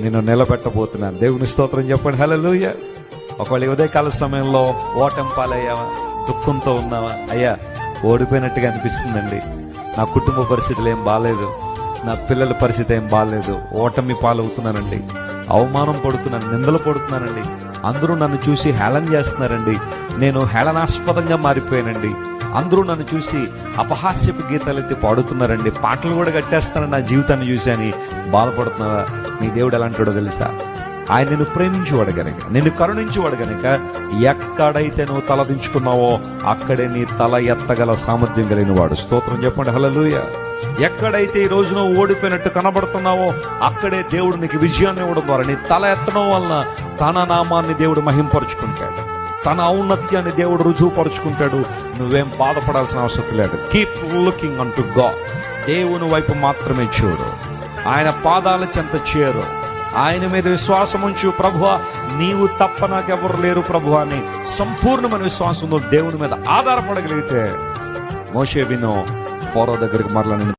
నేను నిలబెట్టబోతున్నాను. దేవుని స్తోత్రం చెప్పండి. హల్లెలూయా. ఒకవేళ ఉదయకాల సమయంలో ఓటమి పాలయ్యావా, దుఃఖంతో ఉన్నావా, అయ్యా ఓడిపోయినట్టుగా అనిపిస్తుందండి, నా కుటుంబ పరిస్థితులు ఏం బాగాలేదు, నా పిల్లల పరిస్థితి ఏం బాగాలేదు, ఓటమి పాలవుతున్నానండి, అవమానం పడుతున్నాను, నిందలు పడుతున్నానండి, అందరూ నన్ను చూసి హేళన చేస్తున్నారండి, నేను హేళనాస్పదంగా మారిపోయానండి, అందరూ నన్ను చూసి అపహాస్యపు గీతాలు ఎత్తి పాడుతున్నారండి, పాటలు కూడా కట్టేస్తానని నా జీవితాన్ని చూసి అని బాధపడుతున్నావా? నీ దేవుడు ఎలాంటివాడో తెలుసా? ఆయన నిన్ను ప్రేమించేవాడు గనక, నిన్ను కరుణించేవాడు గనక ఎక్కడైతే నువ్వు తలదించుకున్నావో అక్కడే నీ తల ఎత్తగల సామర్థ్యం కలిగిన వాడు. స్తోత్రం చెప్పండి. హల్లెలూయా. ఎక్కడైతే ఈ రోజు నువ్వు ఓడిపోయినట్టు కనబడుతున్నావో అక్కడే దేవుడు నీకు విజయాన్ని ఇవ్వడం ద్వారా నీ తల ఎత్తడం వలన తన నామాన్ని దేవుడు మహింపరుచుకుంటాడు, తన ఔన్నత్యాన్ని దేవుడు రుజువుపరుచుకుంటాడు. నువ్వేం బాధపడాల్సిన అవసరం లేదు. Keep looking an to God. దేవుని వైపు మాత్రమే చూడు, ఆయన పాదాల చెంత చేరు, ఆయన మీద విశ్వాసం ఉంచు. ప్రభువా, నీవు తప్ప నాకెవరు లేరు ప్రభువా అని సంపూర్ణమైన విశ్వాసంతో దేవుని మీద ఆధారపడగలిగితే మోషే వినో ఫరో దగ్గరికి మరలా నేను